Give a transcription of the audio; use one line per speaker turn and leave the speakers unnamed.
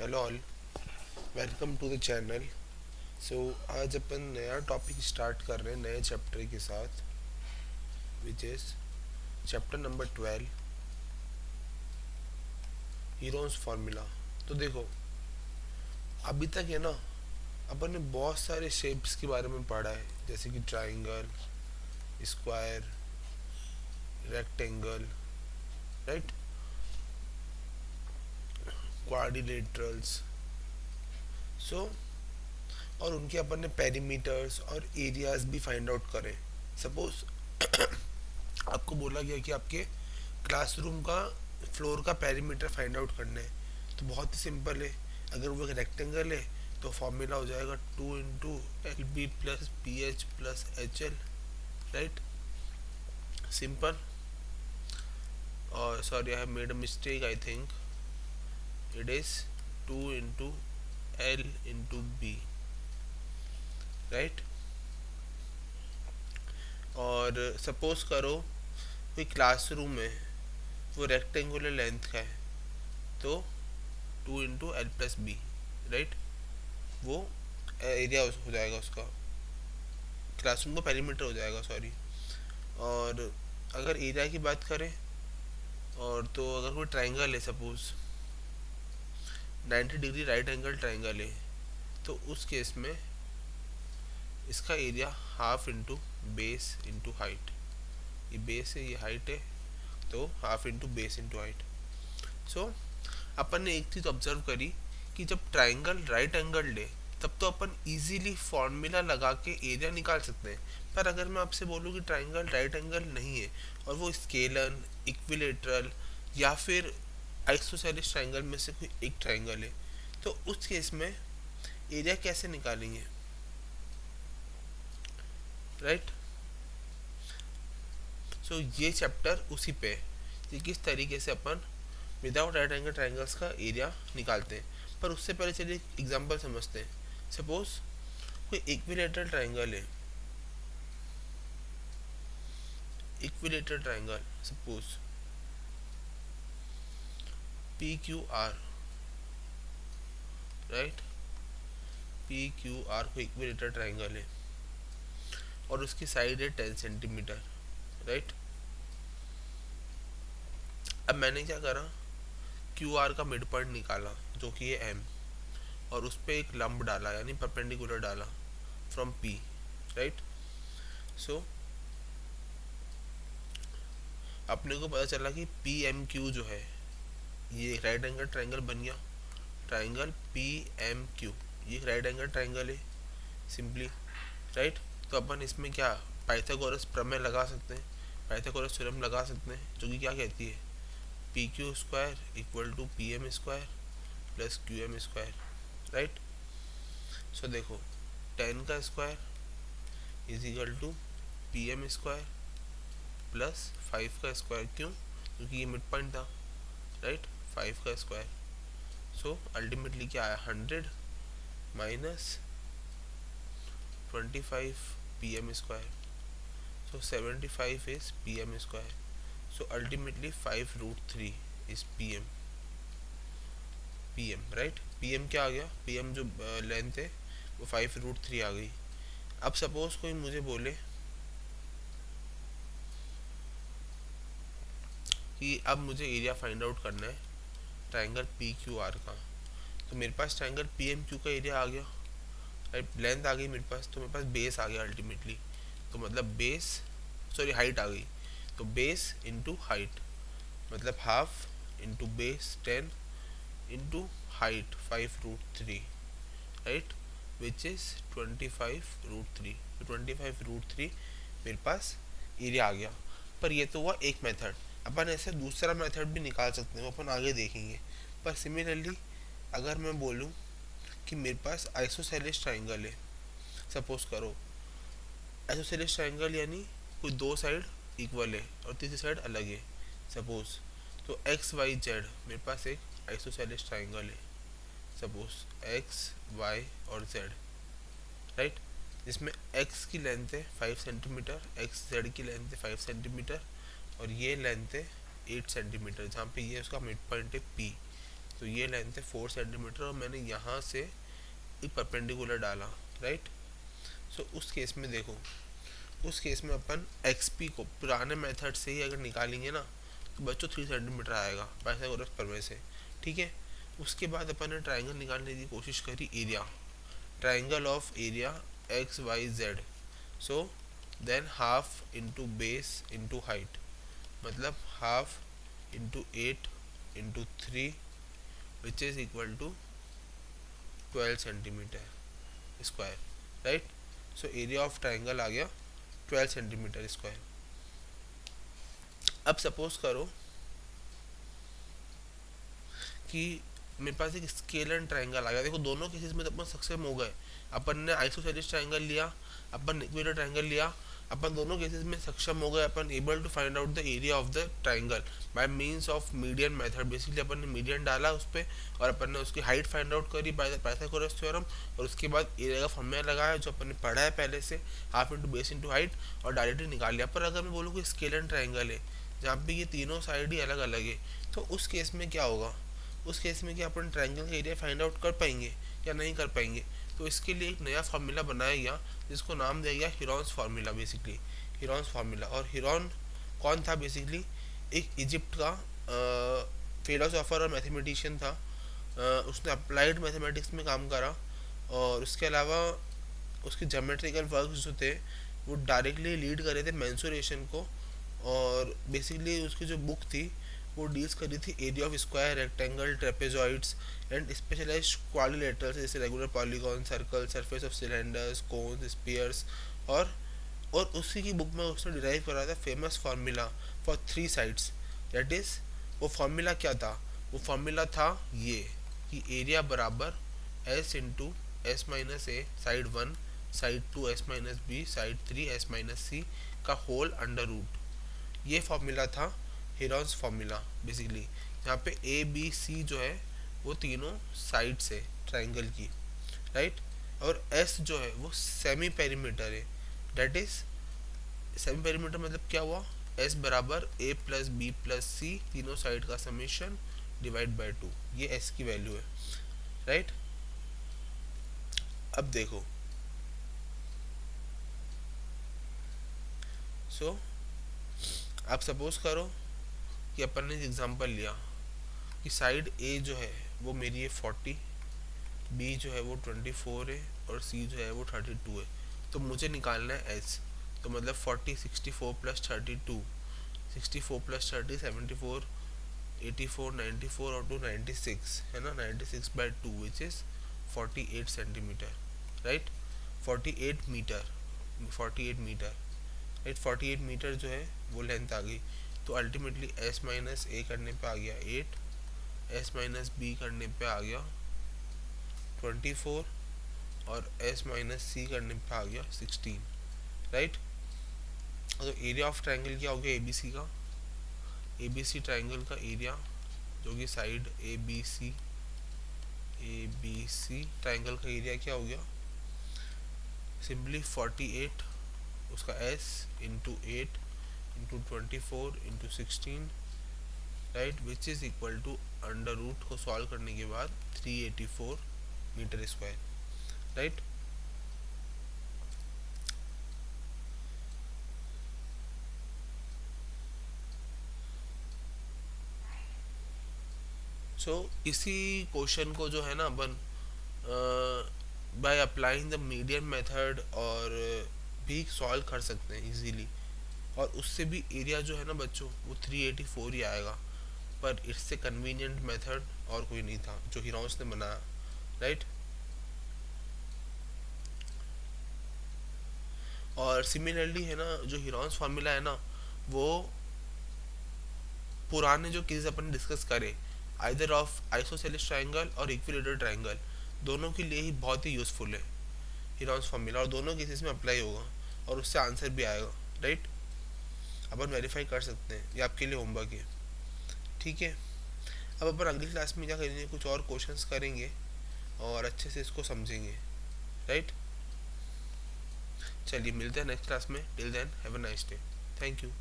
Hello all, welcome to the channel. So आज अपन नया टॉपिक स्टार्ट कर रहे हैं नए चैप्टर के साथ, which is chapter number 12, heroes formula. तो देखो, अभी तक है ना, अपन ने बहुत सारे शेप्स के बारे में पढ़ा है, जैसे कि triangle, square, rectangle, right, quadrilaterals. So और उनके अपन ने पेरीमीटर्स और एरियाज भी फाइंड आउट करें। सपोज आपको बोला गया कि आपके क्लासरूम का फ्लोर का पेरीमीटर फाइंड आउट करना है, तो बहुत ही सिंपल है। अगर वो एक रेक्टेंगल है तो फॉर्मूला हो जाएगा 2 × LB + BH + HL, right, simple. और sorry, I have made a mistake, I think it is 2 × L × B, right. और सपोज करो कोई क्लासरूम है, वो रेक्टेंगुलर लेंथ का है, तो 2 × L + B, राइट, वो एरिया हो जाएगा उसका, क्लासरूम का पेरीमीटर हो जाएगा, सॉरी। और अगर एरिया की बात करें, और तो अगर कोई ट्राइंगल है, suppose 90 degree right angle triangle है, तो उस केस में इसका area half into base into height, ये बेस है, ये हाइट है, तो half into base into height. So अपन ने एक चीज़ ऑब्जर्व करी कि जब ट्राइंगल राइट एंगल ले, तब तो अपन इजीली फॉर्मूला लगा के एरिया निकाल सकते हैं। पर अगर मैं आपसे बोलूँ कि ट्राइंगल राइट एंगल नहीं है और वो स्केलन, इक्विलेटरल या फिर आइसोसेलेस ट्राइंगल में से कोई एक ट्राइंगल है, तो उस केस में एरिया कैसे निकालेंगे, राइट। सो ये चैप्टर उसी पे है कि किस तरीके से अपन विदाउट राइट एंगल ट्राइंगल्स का एरिया निकालते हैं। पर उससे पहले चलिए एग्जांपल समझते हैं। सपोज कोई इक्विलेटरल ट्राइंगल है, equilateral triangle, suppose PQR, right, PQR कोई इक्विलेटरल ट्राइंगल है और उसकी साइड है 10 सेंटीमीटर, राइट। अब मैंने क्या करा, QR का मिड पॉइंट निकाला जो कि है M, और उस पर एक लंब डाला, यानी परपेंडिकुलर डाला फ्रॉम P, राइट। सो अपने को पता चला कि PMQ जो है, ये एक राइट एंगल ट्राइंगल बन गया, ट्राइंगल PMQ, ये एक राइट एंगल ट्राइंगल है, सिंपली, राइट। तो अपन इसमें क्या पाइथागोरस प्रमेय लगा सकते हैं, पाइथागोरस थ्योरम लगा सकते हैं, जो कि क्या कहती है, PQ² = PM² + QM², राइट। सो देखो, 10 का स्क्वायर = PM² + 5 का स्क्वायर, क्यों, क्योंकि ये मिड पॉइंट था, राइट, 5 का स्क्वायर। सो अल्टीमेटली क्या आया, 100 - 25 PM², so 75 is PM², so ultimately 5√3 is PM, right. PM क्या आ गया, PM जो लेंथ है वो 5√3 आ गई। अब सपोज कोई मुझे बोले कि अब मुझे एरिया फाइंड आउट करना है ट्राइंगल PQR का, तो मेरे पास ट्राइंगल PMQ का एरिया आ गया, राइट, लेंथ आ गई मेरे पास, तो मेरे पास बेस आ गया अल्टीमेटली, तो मतलब बेस, सॉरी हाइट आ गई, तो बेस इंटू हाइट, मतलब half into base 10 into height 5√3, right, which is 25√3, तो 25√3 मेरे पास एरिया आ गया। पर ये तो हुआ एक मेथड, अपन ऐसे दूसरा मेथड भी निकाल सकते हैं, वो अपन आगे देखेंगे। पर सिमिलरली अगर मैं बोलूँ कि मेरे पास आइसोसेलेस ट्राइंगल है, सपोज करो आइसोसेलेस ट्राइंगल यानी कोई दो साइड इक्वल है और तीसरी साइड अलग है, सपोज, तो XYZ मेरे पास एक आइसोसेलेस ट्राइंगल है, सपोज XY और Z, राइट, जिसमें X की लेंथ है 5 सेंटीमीटर, XZ की लेंथ है 5 सेंटीमीटर, और ये लेंथ है 8 सेंटीमीटर, जहाँ पे ये उसका मिड पॉइंट है P, तो ये लेंथ है 4 सेंटीमीटर और मैंने यहाँ से एक परपेंडिकुलर डाला, राइट। सो उस केस में देखो, उस केस में अपन एक्सपी को पुराने मेथड से ही अगर निकालेंगे ना तो बच्चों 3 सेंटीमीटर आएगा पाइथागोरस प्रमेय से, ठीक है। उसके बाद अपन ने ट्राइंगल निकालने की कोशिश करी, area, triangle of area X Y Z. So then half into base into height, मतलब half into 8 into 3 which is equal to 12 centimetre square, right. So area of triangle आ गया 12 सेंटीमीटर स्क्वायर। अब suppose करो कि मेरे पास एक scalar triangle आ गया। देखो दोनों केसेस में तो अपन सक्सेस हो गए, अपन ने आइसोसेलेस ट्राइंगल लिया, अपन ने इक्विलेटरल ट्राइंगल लिया, अपन दोनों केसेस में सक्षम हो गए, अपन able to find out the area of the triangle by means of median method. Basically अपन ने मीडियन डाला उस पर और अपन ने उसकी हाइट फाइंड आउट करी बाय द पाइथागोरस थ्योरम, और उसके बाद एरिया का फॉर्मूला लगाया जो अपन ने पढ़ा है पहले से, half into base into height, और डायरेक्टली निकाल लिया। पर अगर मैं बोलूँ कि स्केलर ट्राइंगल है जहाँ पे ये तीनों साइड ही अलग अलग है, तो उस केस में क्या होगा, उस केस में क्या अपन ट्राइंगल का एरिया फाइंड आउट कर पाएंगे या नहीं कर पाएंगे। तो इसके लिए एक नया फार्मूला बनाया गया जिसको नाम दिया गया Heron's formula, basically Heron's formula. और हीरोन कौन था, बेसिकली एक इजिप्ट का फिलोसोफर और मैथमेटिशियन था। उसने अप्लाइड मैथमेटिक्स में काम करा और उसके अलावा उसके ज्योमेट्रिकल वर्क जो थे वो डायरेक्टली लीड कर रहे थे मेंसुरेशन को। और बेसिकली उसकी जो बुक थी वो डील्स कर रही थी area of square, rectangle, trapezoids and specialised quadrilaterals जैसे regular polygon, circle, surface of cylinders, cones, spheres. और उसी की बुक में उसने डिराइव करा था famous formula for 3 sides. That is, वो फार्मूला क्या था, वो फार्मूला था ये कि एरिया बराबर S into S minus A side 1, side 2 S minus B, side 3 S minus C का होल अंडर रूट। ये फार्मूला था हीरोन्स फार्मूला बेसिकली, यहाँ पे ए बी सी जो है वो तीनों साइड्स है ट्राइंगल की, राइट। और एस जो है वो सेमी पेरीमीटर है। डेट इज, सेमी पेरीमीटर मतलब क्या हुआ, एस बराबर ए प्लस बी प्लस सी तीनों साइड का समेशन डिवाइड बाय 2, ये एस की वैल्यू है, राइट। अब देखो, सो आप सपोज करो कि अपन ने एग्जांपल लिया कि साइड ए जो है वो मेरी है 40, बी जो है वो 24 है और सी जो है वो 32 है। तो मुझे निकालना है एस। तो मतलब 40 64 प्लस 32, 64 प्लस 30 74, 84 94 और 2 96 है ना, 96 by 2 which is 48 centimetre, right. 48 metre, 48 metre, right. 48 metre जो है वो लेंथ आ गई। तो अल्टीमेटली एस माइनस ए करने पे आ गया 8, एस माइनस बी करने पे आ गया 24 और एस माइनस सी करने पे आ गया 16, राइट। तो एरिया ऑफ ट्राइंगल क्या हो गया, एबीसी का, एबीसी ट्राइंगल का एरिया जो कि साइड एबीसी ट्राइंगल का एरिया क्या हो गया, सिंपली 48 उसका s into 8 into 24 into 16, right, which is equal to under root को सॉल्व करने के बाद 384 मीटर स्क्वायर, राइट। सो इसी क्वेश्चन को जो है ना अपन by applying the median method और भी सॉल्व कर सकते हैं इजीली। और उससे भी एरिया जो है ना बच्चों वो 384 ही आएगा। पर इससे कन्वीनियंट मेथड और कोई नहीं था जो हीरोन्स ने बनाया, राइट। और सिमिलरली है ना जो हीरोन्स फार्मूला है ना वो पुराने जो केसेस अपन डिस्कस करे आइदर ऑफ आइसोसेलेस ट्राइंगल और इक्विलेटरल ट्राइंगल दोनों के लिए ही बहुत ही यूजफुल है हीरोन्स फार्मूला, और दोनों केसेस में अप्लाई होगा और उससे आंसर भी आएगा, राइट। अपन वेरीफाई कर सकते हैं, ये आपके लिए होमवर्क है, ठीक है। अब अपन अगली क्लास में क्या करेंगे, कुछ और क्वेश्चंस करेंगे और अच्छे से इसको समझेंगे, राइट। चलिए मिलते हैं नेक्स्ट क्लास में, till then have a nice day, thank you.